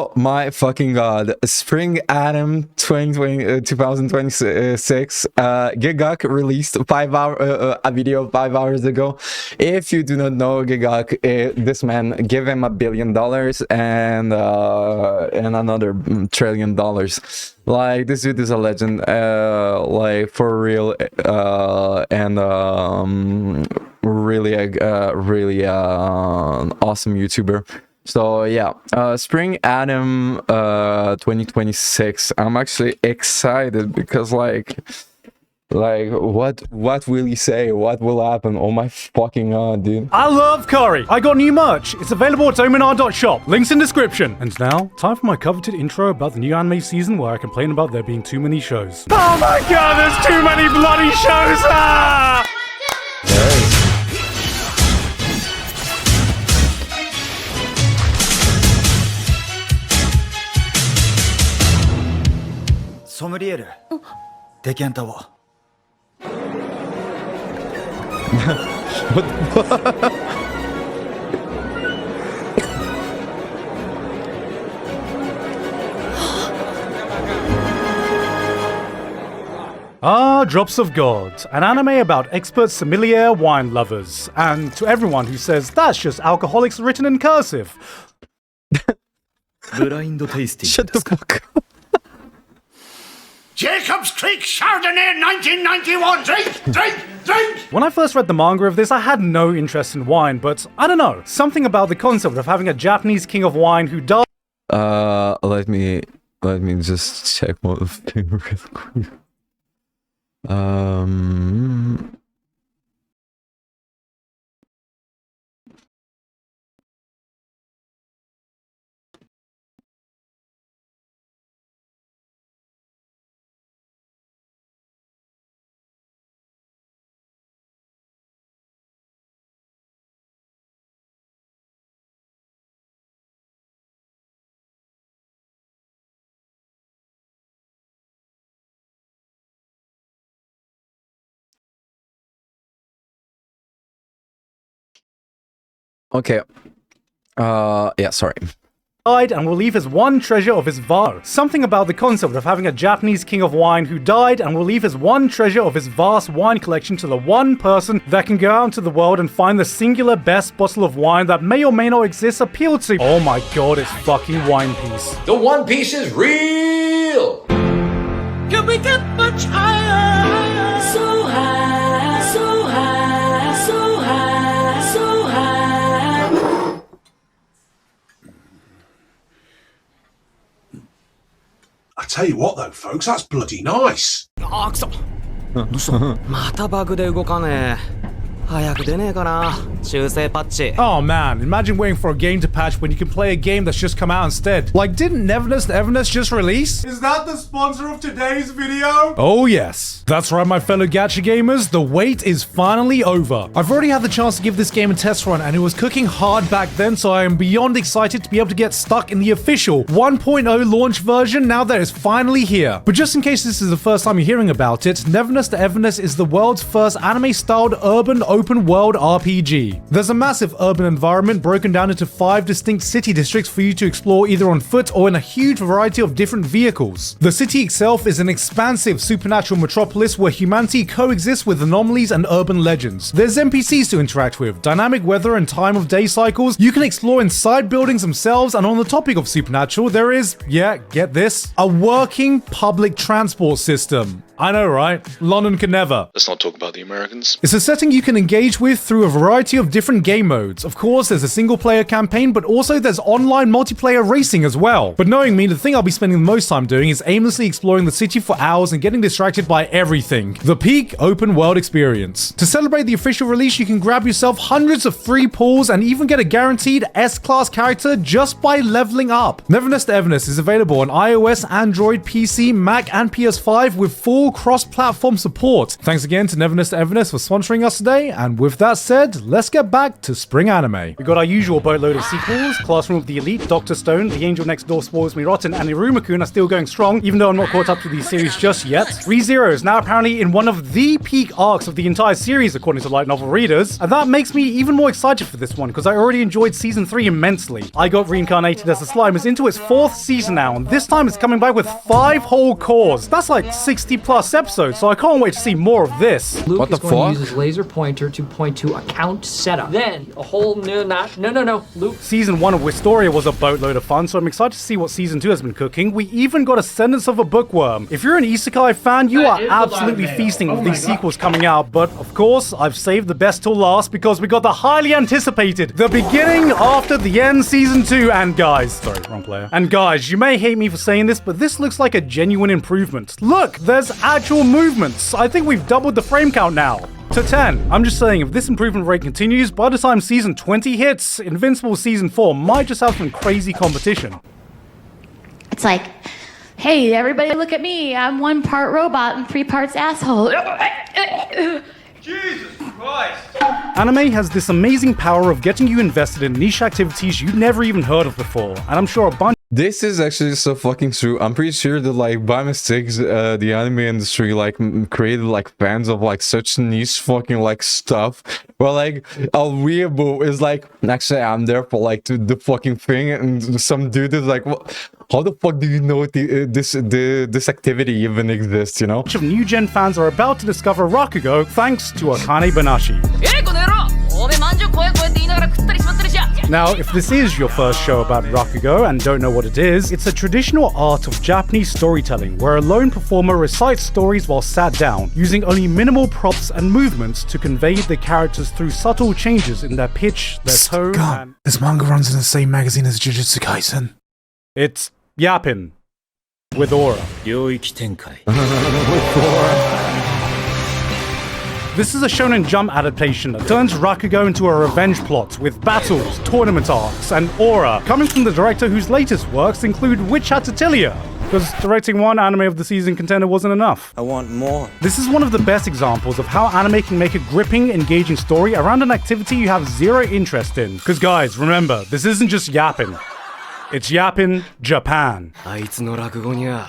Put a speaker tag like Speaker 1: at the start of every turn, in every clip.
Speaker 1: Oh my fucking god. Spring Autumn 2026. Gigak released a video 5 hours ago. If you do not know Gigak, this man, give him $1 billion and another $1 trillion. Like, this dude is a legend, like, for real, and really awesome YouTuber. So yeah, Spring Autumn 2026. I'm actually excited because like what will he say? What will happen? Oh my fucking god, dude.
Speaker 2: I love curry. I got new merch. It's available at dominar.shop. Links in description. And now, time for my coveted intro about the new anime season where I complain about there being too many shows. Oh my god, there's too many bloody shows! Ah!
Speaker 1: Yes.
Speaker 3: ソムリエル、デキャンタを。
Speaker 2: Drops of God, an anime about expert sommelier wine lovers, and to everyone who says that's just alcoholics written in cursive.
Speaker 3: Blind tasting.
Speaker 1: Shut the fuck up.
Speaker 4: Jacob's Creek Chardonnay 1991! Drink!
Speaker 2: When I first read the manga of this, I had no interest in wine, but I don't know, something about the concept of having a Japanese king of wine who died.
Speaker 1: Let me just check one thing real quick. Okay. Yeah, sorry.
Speaker 2: Died and will leave his one treasure of his Vyrah. Something about the concept of having a Japanese king of wine who died and will leave his one treasure of his vast wine collection to the one person that can go out into the world and find the singular best bottle of wine that may or may not exist appeal to. Oh my god, it's fucking One Piece.
Speaker 5: The One Piece is real!
Speaker 6: Can we get much higher? So high, so high, so high, so high.
Speaker 4: I tell you what though, folks, that's bloody nice.
Speaker 3: あーくそ。またバグで動かねえ。早く出ねえかな。修正パッチ。
Speaker 2: Oh man, imagine waiting for a game to patch when you can play a game that's just come out instead. Like, didn't Neverness just release? Is that the sponsor of today's video? Oh yes. That's right, my fellow gacha gamers, the wait is finally over. I've already had the chance to give this game a test run and it was cooking hard back then, so I am beyond excited to be able to get stuck in the official 1.0 launch version now that it's finally here. But just in case this is the first time you're hearing about it, Neverness is the world's first anime-styled urban open world RPG. There's a massive urban environment broken down into 5 distinct city districts for you to explore either on foot or in a huge variety of different vehicles. The city itself is an expansive supernatural metropolis where humanity coexists with anomalies and urban legends. There's NPCs to interact with, dynamic weather and time of day cycles, you can explore inside buildings themselves, and on the topic of supernatural, there is, yeah, get this, a working public transport system. I know, right? London can never.
Speaker 7: Let's not talk about the Americans.
Speaker 2: It's a setting you can engage with through a variety of different game modes. Of course, there's a single player campaign, but also there's online multiplayer racing as well. But knowing me, the thing I'll be spending the most time doing is aimlessly exploring the city for hours and getting distracted by everything. The peak open world experience. To celebrate the official release, you can grab yourself hundreds of free pulls and even get a guaranteed S-class character just by leveling up. Neverness is available on iOS, Android, PC, Mac, and PS5 with full full cross-platform support. Thanks again to Neverness to Everness for sponsoring us today, and with that said, let's get back to spring anime. We got our usual boatload of sequels. Classroom of the Elite, Dr. Stone, The Angel Next Door Spoils Me Rotten, and Iruma-kun are still going strong, even though I'm not caught up to these series just yet. ReZero is now apparently in one of the peak arcs of the entire series, according to light novel readers, and that makes me even more excited for this one, because I already enjoyed Season 3 immensely. I got reincarnated as a slime is into its 4th season now, and this time it's coming back with 5 whole cores. That's like 60 plus episodes, so I can't wait to see more of this.
Speaker 7: Luke
Speaker 1: What
Speaker 7: is
Speaker 1: the
Speaker 7: going to
Speaker 1: fuck?
Speaker 7: use his laser pointer to point to account setup. Then a whole new no. Luke.
Speaker 2: Season 1 of Wistoria was a boatload of fun, so I'm excited to see what Season 2 has been cooking. We even got Ascendance of a Bookworm. If you're an Isekai fan, you are absolutely feasting with these sequels coming out, but of course, I've saved the best till last because we got the highly anticipated The Beginning After the End Season 2, and guys, sorry, wrong player. And guys, you may hate me for saying this, but this looks like a genuine improvement. Look, there's actual movements. I think we've doubled the frame count now to 10. I'm just saying, if this improvement rate continues, by the time Season 20 hits, Invincible Season 4 might just have some crazy competition.
Speaker 8: It's like, hey, everybody look at me. I'm 1 part robot and 3 parts asshole.
Speaker 4: Jesus Christ!
Speaker 2: Anime has this amazing power of getting you invested in niche activities you'd never even heard of before, and I'm sure a bunch
Speaker 1: This is actually so fucking true. I'm pretty sure that like by mistake the anime industry like created like fans of like such niche fucking like stuff. Well, like a weeaboo is like, actually I'm there for like the fucking thing, and some dude is like, what? How the fuck do you know this activity even exists, you know?
Speaker 2: of new gen fans are about to discover Rakugo thanks to Akane Banashi. Now, if this is your first show about Rakugo and don't know what it is, it's a traditional art of Japanese storytelling where a lone performer recites stories while sat down, using only minimal props and movements to convey the characters through subtle changes in their pitch, their tone, and...
Speaker 9: This manga runs in the same magazine as Jujutsu Kaisen.
Speaker 2: It's yapping with aura. This is a Shonen Jump adaptation that turns Rakugo into a revenge plot with battles, tournament arcs, and aura, coming from the director whose latest works include Witch Hat Atelier, because directing one anime of the season contender wasn't enough.
Speaker 10: I want more.
Speaker 2: This is one of the best examples of how anime can make a gripping, engaging story around an activity you have zero interest in. Because guys, remember, this isn't just yapping. It's yapping Japan.
Speaker 3: あいつの落語にゃ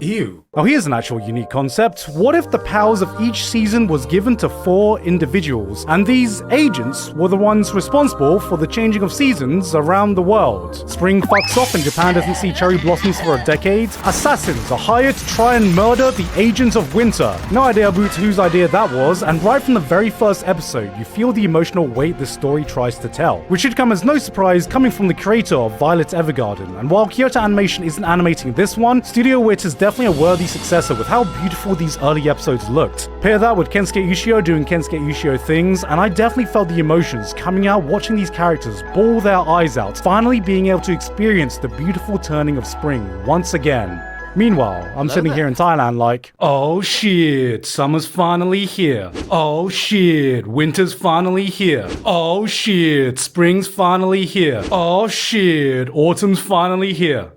Speaker 2: Ew. Now here's an actual unique concept. What if the powers of each season was given to 4 individuals, and these agents were the ones responsible for the changing of seasons around the world? Spring fucks off and Japan doesn't see cherry blossoms for a decade. Assassins are hired to try and murder the agents of winter. No idea about whose idea that was, and right from the very first episode, you feel the emotional weight this story tries to tell, which should come as no surprise coming from the creator of Violet Evergarden. And while Kyoto Animation isn't animating this one, Studio Wit is definitely a worthy successor with how beautiful these early episodes looked. Pair that with Kensuke Ushio doing Kensuke Ushio things, and I definitely felt the emotions coming out watching these characters bawl their eyes out, finally being able to experience the beautiful turning of spring once again. Meanwhile, I'm sitting here in Thailand like, oh shit, summer's finally here. Oh shit, winter's finally here. Oh shit, spring's finally here. Oh shit, autumn's finally here.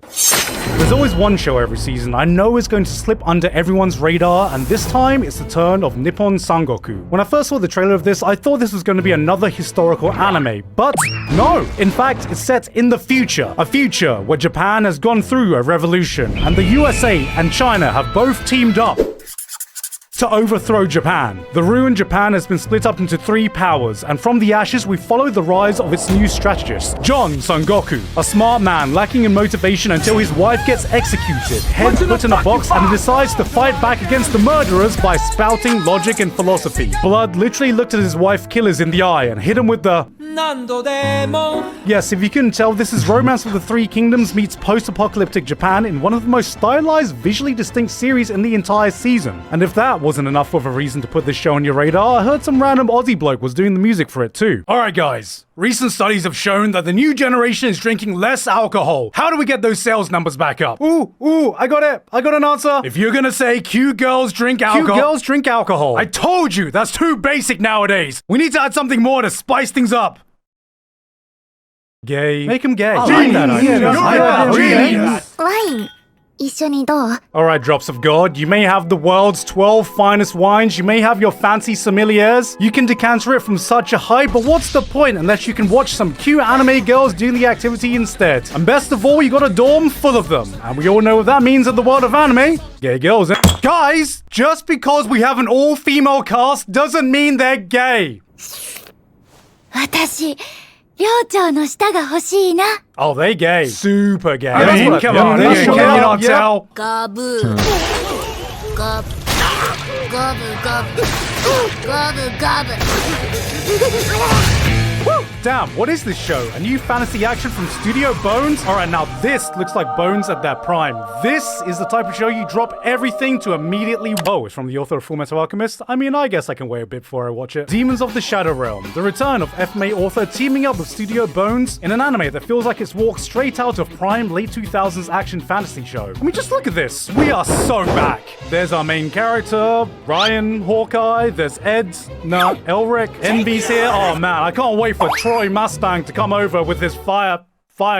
Speaker 2: There's always one show every season I know is going to slip under everyone's radar, and this time it's the turn of Nippon Sangoku. When I first saw the trailer of this, I thought this was going to be another historical anime, but no! In fact, it's set in the future. A future where Japan has gone through a revolution, and the USA and China have both teamed up to overthrow Japan. The ruined Japan has been split up into 3 powers, and from the ashes we follow the rise of its new strategist, John Sangoku, a smart man lacking in motivation until his wife gets executed, head put in a box, and he decides to fight back against the murderers by spouting logic and philosophy. Blood literally looked at his wife killers in the eye and hit him with the Yes, if you couldn't tell, this is Romance of the Three Kingdoms meets post-apocalyptic Japan in one of the most stylized, visually distinct series in the entire season. And if that wasn't enough of a reason to put this show on your radar, I heard some random Aussie bloke was doing the music for it too. Alright guys, recent studies have shown that the new generation is drinking less alcohol. How do we get those sales numbers back up? Ooh, I got it. I got an answer. If you're gonna say cute girls drink alcohol. I told you, that's too basic nowadays. We need to add something more to spice things up. Gay. Make him gay.
Speaker 6: Wine. 一緒にどう?
Speaker 2: Alright, drops of God. You may have the world's 12 finest wines. You may have your fancy sommeliers. You can decanter it from such a height, but what's the point unless you can watch some cute anime girls doing the activity instead? And best of all, you got a dorm full of them. And we all know what that means in the world of anime. Gay girls. Guys, just because we have an all-female cast doesn't mean they're gay.
Speaker 6: 私、寮長の舌が欲しいな。
Speaker 2: Oh, they gay. Super gay.
Speaker 6: I mean,
Speaker 2: come on. Can you not tell?
Speaker 6: ガブ。ガブ。ガブガブ。ガブガブ。
Speaker 2: Damn, what is this show? A new fantasy action from Studio Bones? Alright, now this looks like Bones at their prime. This is the type of show you drop everything to immediately... Oh, it's from the author of Fullmetal Alchemist? I mean, I guess I can wait a bit before I watch it. Demons of the Shadow Realm. The return of FMA author teaming up with Studio Bones in an anime that feels like it's walked straight out of prime late 2000s action fantasy show. I mean, just look at this. We are so back. There's our main character, Ryan, Hawkeye, there's Ed, Elric, Envy's here. Oh man, I can't wait for Troy Mustang to come over with his fire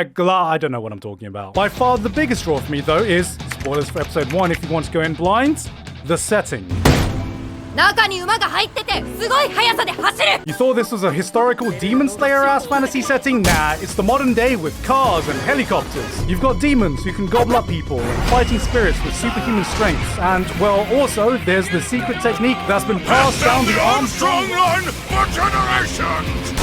Speaker 2: glass. I don't know what I'm talking about. By far the biggest draw for me though is, spoilers for episode 1 if you want to go in blind, the setting.
Speaker 6: 中に馬が入っててすごい速さで走る
Speaker 2: You thought this was a historical Demon Slayer-ass fantasy setting? Nah, it's the modern day with cars and helicopters. You've got demons who can gobble up people and fighting spirits with superhuman strength. And, well, also, there's the secret technique that's been passed down the Armstrong
Speaker 4: line for generations!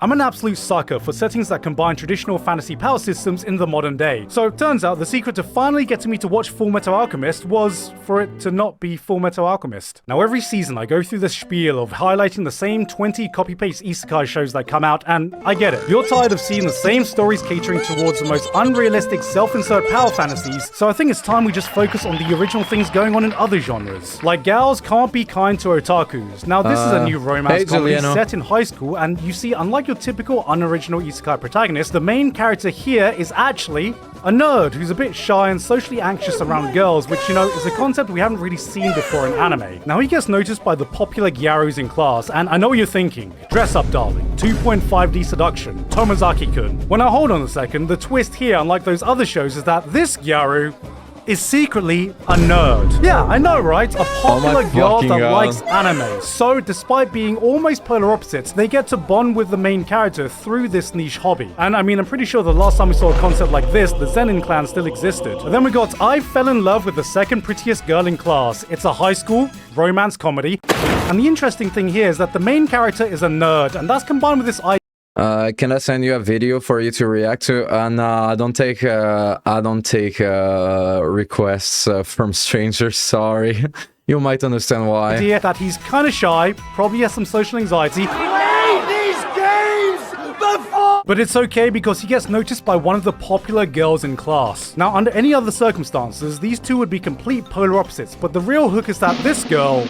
Speaker 2: I'm an absolute sucker for settings that combine traditional fantasy power systems in the modern day. So it turns out the secret to finally getting me to watch Fullmetal Alchemist was for it to not be Fullmetal Alchemist. Now every season I go through the spiel of highlighting the same 20 copy-paste isekai shows that come out, and I get it. You're tired of seeing the same stories catering towards the most unrealistic self-insert power fantasies, so I think it's time we just focus on the original things going on in other genres. Like gals can't be kind to otakus. Now this is a new romance comedy set in high school, and you see, unlike your typical unoriginal isekai protagonist, the main character here is actually a nerd who's a bit shy and socially anxious around girls, which, you know, is a concept we haven't really seen before in anime. Now he gets noticed by the popular gyarus in class, and I know what you're thinking. Dress up, darling. 2.5D seduction. Tomazaki-kun. Well now hold on a second, the twist here, unlike those other shows, is that this gyaru is secretly a nerd. Yeah, I know, right? A popular girl that likes anime. So, despite being almost polar opposites, they get to bond with the main character through this niche hobby. And I mean, I'm pretty sure the last time we saw a concept like this, the Zenin clan still existed. And then we got I Fell in Love with the Second Prettiest Girl in Class. It's a high school romance comedy. And the interesting thing here is that the main character is a nerd, and that's combined with this
Speaker 1: can I send you a video for you to react to? No, I don't take requests from strangers. Sorry, you might understand why.
Speaker 2: idea that he's kind of shy, probably has some social anxiety. But it's okay because he gets noticed by one of the popular girls in class. Now, under any other circumstances, these two would be complete polar opposites, but the real hook is that this girl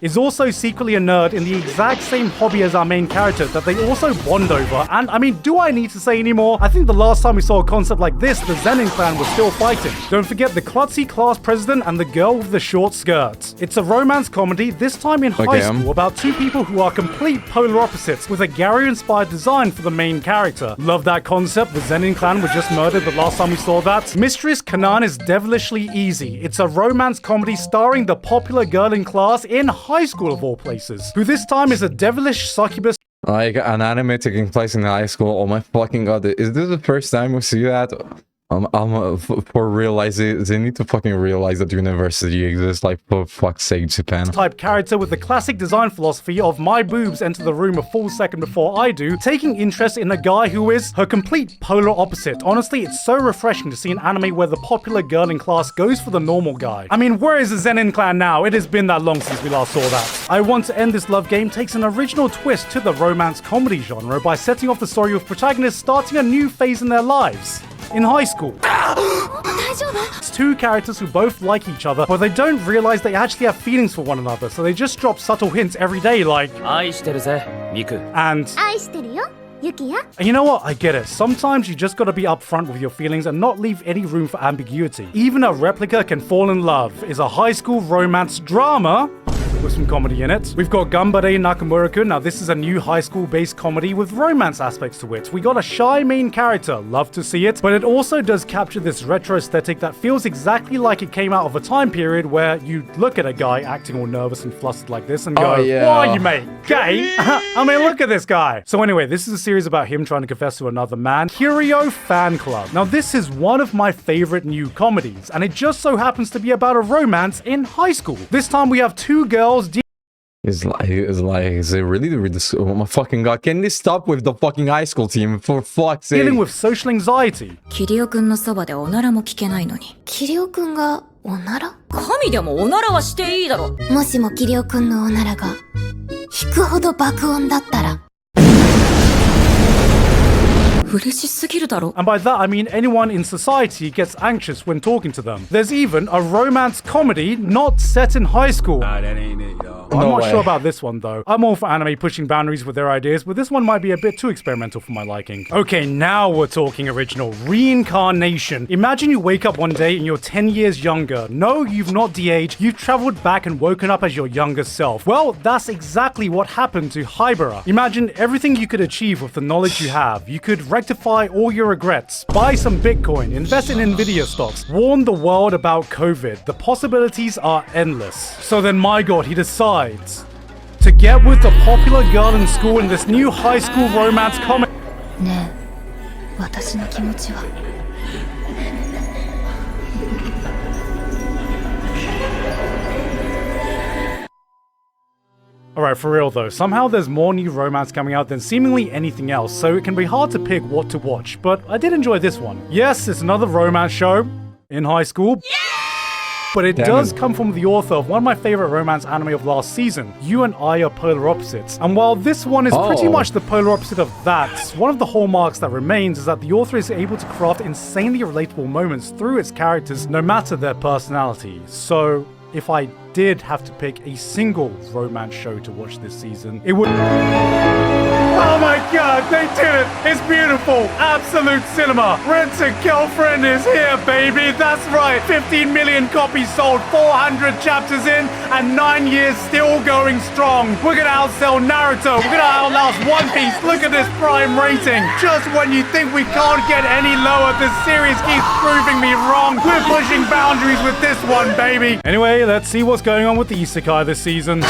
Speaker 2: is also secretly a nerd in the exact same hobby as our main character that they also bond over. And I mean, do I need to say any more? I think the last time we saw a concept like this, the Zenin clan was still fighting. Don't forget the klutzy class president and the girl with the short skirts. It's a romance comedy, this time in high school, about two people who are complete polar opposites with a Gary-inspired design for the main character. Love that concept. The Zenin clan was just murdered the last time we saw that. Mistress Kanan is devilishly easy. It's a romance comedy starring the popular girl in class in high school of all places, who this time is a devilish succubus.
Speaker 1: Like an anime taking place in high school. Oh my fucking god, is this the first time we see that? For realizing they need to fucking realize that university exists, like, for fuck's sake, Japan.
Speaker 2: Type character with the classic design philosophy of my boobs enter the room a full second before I do, taking interest in a guy who is her complete polar opposite. Honestly, it's so refreshing to see an anime where the popular girl in class goes for the normal guy. I mean, where is the Zenin clan now? It has been that long since we last saw that. I Want to End This Love Game takes an original twist to the romance comedy genre by setting off the story of protagonists starting a new phase in their lives. In high school. It's two characters who both like each other, but they don't realize they actually have feelings for one another, so they just drop subtle hints every day like and you know what? I get it. Sometimes you just gotta be upfront with your feelings and not leave any room for ambiguity. Even a replica can fall in love is a high school romance drama with some comedy in it. We've got Ganbare Nakamura-kun. Now this is a new high school-based comedy with romance aspects to it. We got a shy main character, love to see it, but it also does capture this retro aesthetic that feels exactly like it came out of a time period where you look at a guy acting all nervous and flustered like this and go, why are you, mate? Gay? I mean, look at this guy. So anyway, this is a series about him trying to confess to another man. Kiryu Fan Club. Now this is one of my favorite new comedies, and it just so happens to be about a romance in high school. This time we have two girls.
Speaker 1: Is it really oh my fucking god, can they stop with the fucking high school team for fuck's sake?
Speaker 2: Dealing with social anxiety.
Speaker 6: キリオくんのそばでおならも聞けないのに。キリオくんがおなら？神でもおならはしていいだろ。もしもキリオくんのおならが引くほど爆音だったら。
Speaker 2: And by that I mean anyone in society gets anxious when talking to them. There's even a romance comedy not set in high school.
Speaker 4: Nah, that ain't it, y'all.
Speaker 2: I'm not sure about this one though. I'm all for anime pushing boundaries with their ideas, but this one might be a bit too experimental for my liking. Okay, now we're talking original. Reincarnation. Imagine you wake up one day and you're 10 years younger. No, you've not de-aged. You've traveled back and woken up as your younger self. Well, that's exactly what happened to Vyrah. Imagine everything you could achieve with the knowledge you have. You could rectify all your regrets, buy some Bitcoin, invest in Nvidia stocks, warn the world about COVID. The possibilities are endless. So then, my god, he decides to get with the popular girl in school in this new high school romance comedy.
Speaker 6: ねえ、私の気持ちは。
Speaker 2: Alright, for real though, somehow there's more new romance coming out than seemingly anything else, so it can be hard to pick what to watch, but I did enjoy this one. Yes, it's another romance show in high school, but it does come from the author of one of my favorite romance anime of last season, You and I Are Polar Opposites. And while this one is pretty much the polar opposite of that, one of the hallmarks that remains is that the author is able to craft insanely relatable moments through its characters, no matter their personality. So if I did have to pick a single romance show to watch this season, it would... Oh my god, they did it! It's beautiful! Absolute cinema! Rent-a-Girlfriend is here, baby! That's right! 15 million copies sold, 400 chapters in, and 9 years still going strong! We're gonna outsell Naruto! We're gonna outlast One Piece! Look at this prime rating! Just when you think we can't get any lower, the series keeps proving me wrong! We're pushing boundaries with this one, baby! Anyway, let's see what's going on with the Isekai this season.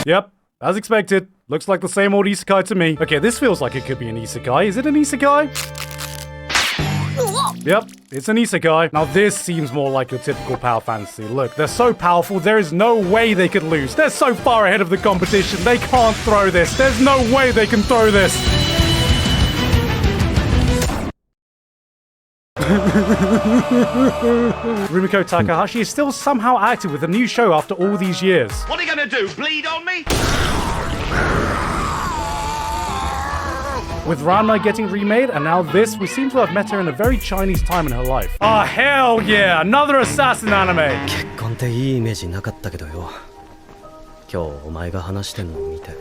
Speaker 2: Yep, as expected. Looks like the same old isekai to me. Okay, this feels like it could be an isekai. Is it an isekai? Yep, it's an isekai. Now this seems more like your typical power fantasy. Look, they're so powerful, there is no way they could lose. They're so far ahead of the competition, they can't throw this. There's no way they can throw this. Rumiko Takahashi is still somehow active with a new show after all these years.
Speaker 4: What are you gonna do, bleed on me?
Speaker 2: With Ranma getting remade and now this, we seem to have met her in a very Chinese time in her life. Ah, hell yeah! Another assassin anime!
Speaker 3: 結婚っていいイメージなかったけどよ。今日お前が話してんのを見て、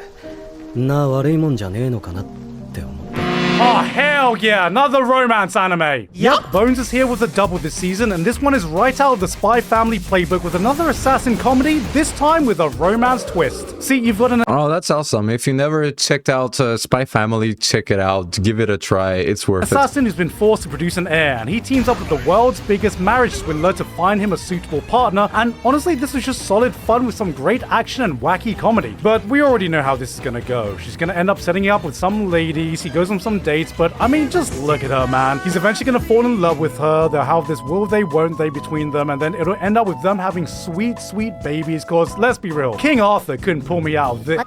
Speaker 3: な悪いもんじゃねえのかなって思った。
Speaker 2: Oh, hell yeah, another romance anime! Yep, Bones is here with a double this season, and this one is right out of the Spy Family playbook with another assassin comedy, this time with a romance twist. See, you've got an...
Speaker 1: Oh, that's awesome. If you never checked out Spy Family, check it out. Give it a try. It's worth
Speaker 2: assassin who's been forced to produce an heir, and he teams up with the world's biggest marriage swindler to find him a suitable partner, and honestly, this is just solid fun with some great action and wacky comedy. But we already know how this is gonna go. She's gonna end up setting up with some ladies, he goes on some dates, but I mean, just look at her, man. He's eventually gonna fall in love with her, they'll have this will they, won't they between them, and then it'll end up with them having sweet, sweet babies, cause let's be real, King Arthur couldn't pull me out of this.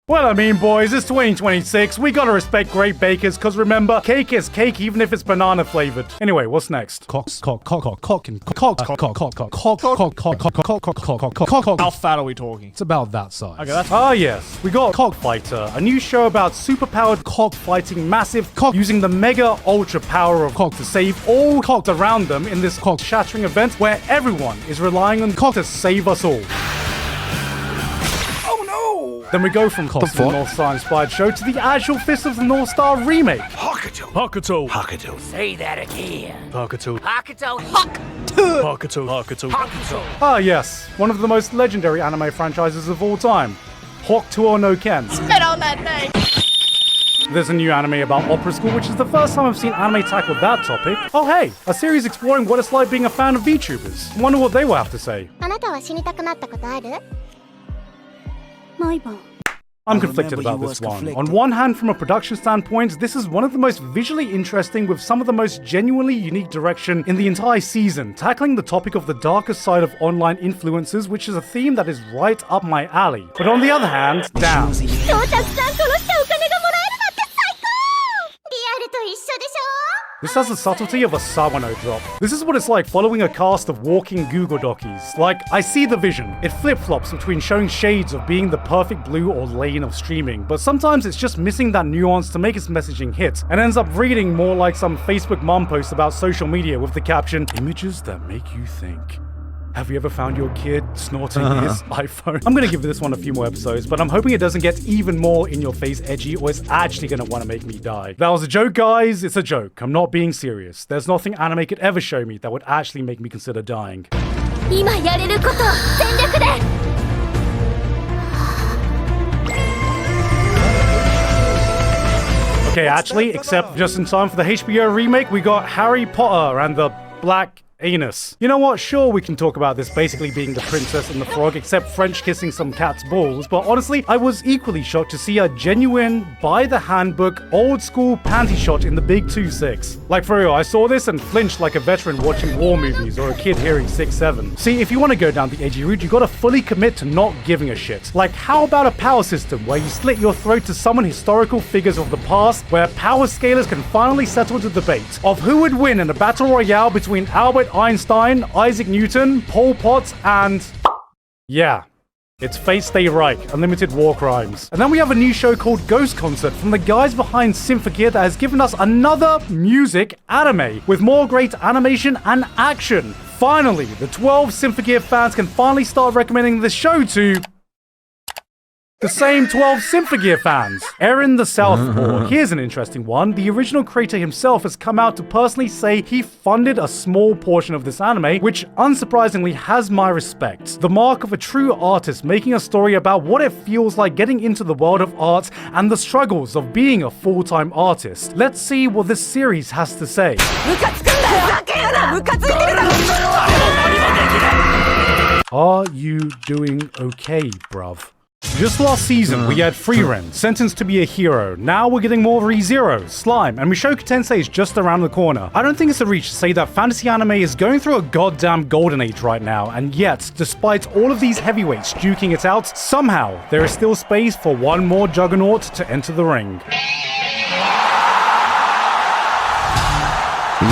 Speaker 2: Well, I mean, boys, it's 2026. We gotta respect great bakers, cause remember, cake is cake even if it's banana flavored. Anyway, what's next?
Speaker 9: How fat are we talking? It's about that size.
Speaker 2: Okay, that's... Ah, yes. We got Cockfighter, a new show about superpowered cockfighting massive cock using the mega ultra power of cock to save all cocks around them in this cock-shattering event where everyone is relying on cock to save us all. Then we go from Cock the North Star inspired show to the actual Fist of the North Star remake.
Speaker 9: Hakuto.
Speaker 4: Hakuto. Say that again.
Speaker 9: Hakuto.
Speaker 4: Hakuto.
Speaker 9: Hakuto. Hakuto.
Speaker 2: Ah yes, one of the most legendary anime franchises of all time. Hokuto no Ken.
Speaker 8: Spit on that thing.
Speaker 2: There's a new anime about opera school, which is the first time I've seen anime tackle that topic. Oh hey, a series exploring what it's like being a fan of VTubers. Wonder what they will have to say. I'm conflicted about this one. On one hand, from a production standpoint, this is one of the most visually interesting with some of the most genuinely unique direction in the entire season, tackling the topic of the darker side of online influencers, which is a theme that is right up my alley. But on the other hand, damn. This has the subtlety of a Sawano drop. This is what it's like following a cast of walking Google Dockies. Like, I see the vision. It flip-flops between showing shades of being the perfect blue or lane of streaming, but sometimes it's just missing that nuance to make its messaging hit, and ends up reading more like some Facebook mom post about social media with the caption, "Images that make you think." Have you ever found your kid snorting his iPhone? I'm gonna give this one a few more episodes, but I'm hoping it doesn't get even more in your face edgy, or it's actually gonna wanna make me die. That was a joke, guys. It's a joke. I'm not being serious. There's nothing anime could ever show me that would actually make me consider dying. Okay, actually, except just in time for the HBO remake, we got Harry Potter and the Black Anus. You know what? Sure, we can talk about this basically being the Princess and the Frog, except French kissing some cat's balls, but honestly, I was equally shocked to see a genuine, by the handbook, old school panty shot in the big 2.6. Like for real, I saw this and flinched like a veteran watching war movies or a kid hearing 6-7. See, if you want to go down the edgy route, you gotta fully commit to not giving a shit. Like, how about a power system where you slit your throat to summon historical figures of the past, where power scalers can finally settle the debate of who would win in a battle royale between Albert Einstein, Isaac Newton, Pol Pot, and... yeah. It's Fate Stay Reich, Unlimited War Crimes. And then we have a new show called Ghost Concert from the guys behind Symphogear that has given us another music anime with more great animation and action. Finally, the 12 Symphogear fans can finally start recommending this show to... the same 12 Symphogear fans. Aaron the Southpaw. Here's an interesting one. The original creator himself has come out to personally say he funded a small portion of this anime, which unsurprisingly has my respect. The mark of a true artist making a story about what it feels like getting into the world of art and the struggles of being a full-time artist. Let's see what this series has to say. Are you doing okay, bruv? Just last season, we had Frieren, sentenced to be a hero. Now we're getting more ReZero, Slime, and Mushoku Tensei is just around the corner. I don't think it's a reach to say that fantasy anime is going through a goddamn golden age right now, and yet, despite all of these heavyweights duking it out, somehow there is still space for one more juggernaut to enter the ring.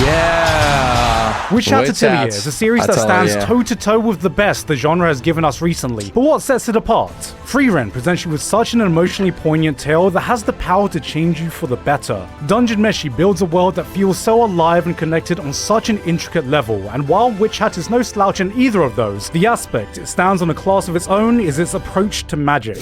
Speaker 1: Yeah.
Speaker 2: Witch Hat Atelier is a series that stands toe-to-toe with the best the genre has given us recently. But what sets it apart? Frieren presents you with such an emotionally poignant tale that has the power to change you for the better. Dungeon Meshi builds a world that feels so alive and connected on such an intricate level, and while Witch Hat is no slouch in either of those, the aspect it stands on a class of its own is its approach to magic.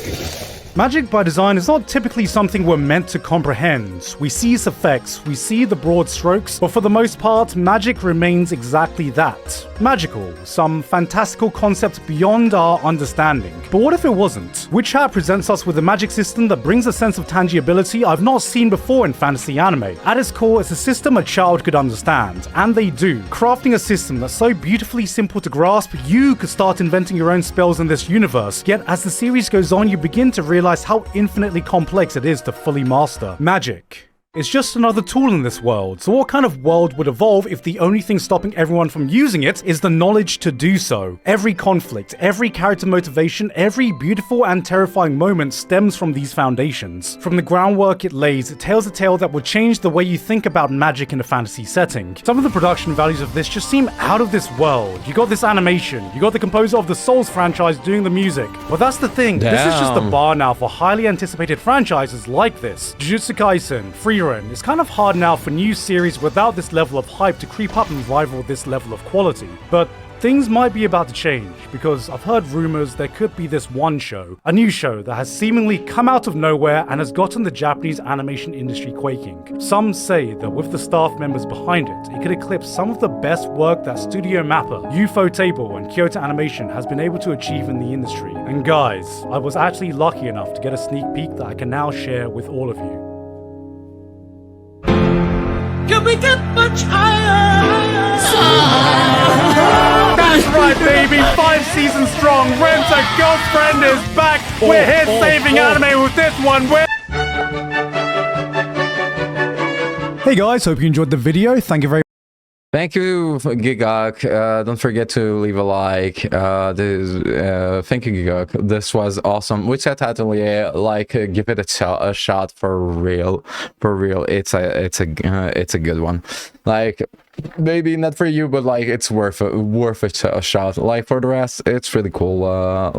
Speaker 2: Magic by design is not typically something we're meant to comprehend. We see its effects, we see the broad strokes, but for the most part, magic remains exactly that. Magical, some fantastical concept beyond our understanding. But what if it wasn't? Witch Hat presents us with a magic system that brings a sense of tangibility I've not seen before in fantasy anime. At its core, it's a system a child could understand, and they do. Crafting a system that's so beautifully simple to grasp, you could start inventing your own spells in this universe. Yet as the series goes on, you begin to realize how infinitely complex it is to fully master. Magic. It's just another tool in this world, so what kind of world would evolve if the only thing stopping everyone from using it is the knowledge to do so? Every conflict, every character motivation, every beautiful and terrifying moment stems from these foundations. From the groundwork it lays, it tells a tale that will change the way you think about magic in a fantasy setting. Some of the production values of this just seem out of this world. You got this animation, you got the composer of the Souls franchise doing the music. But that's the thing, this is just the bar now for highly anticipated franchises like this. Jujutsu Kaisen, It's kind of hard now for new series without this level of hype to creep up and rival this level of quality. But things might be about to change, because I've heard rumors there could be this one show, a new show that has seemingly come out of nowhere and has gotten the Japanese animation industry quaking. Some say that with the staff members behind it could eclipse some of the best work that Studio Mappa, UFO Table, and Kyoto Animation has been able to achieve in the industry. And guys, I was actually lucky enough to get a sneak peek that I can now share with all of you.
Speaker 9: Can we get much higher?
Speaker 2: That's right, baby! 5 seasons strong, Renta Ghost Friend is back! We're here saving anime with this one! Hey guys, hope you enjoyed the video. Thank you very much.
Speaker 1: Thank you, Gigok. Don't forget to leave a like. Thank you, Gigok. This was awesome. Which I totally give it a shot for real. For real, it's a good one. Like, maybe not for you, but like it's worth a shot. Like for the rest, it's really cool. A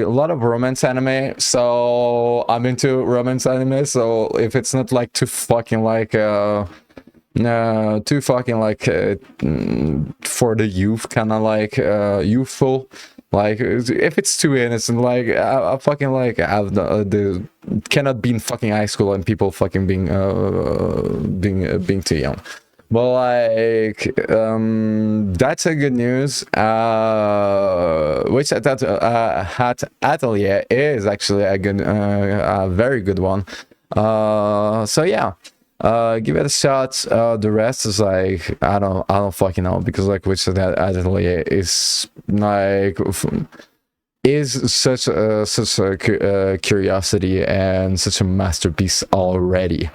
Speaker 1: lot of romance anime, so I'm into romance anime. So if it's not like too fucking like too fucking like for the youth, kind of like youthful, like if it's too innocent, like I fucking like have the cannot be in fucking high school and people fucking being too young. Well, like that's a good news. Which Hat Atelier is actually a good, very good one. So yeah. Give it a shot. The rest is like I don't fucking know, because like Witch Atelier is like is such a curiosity and such a masterpiece already.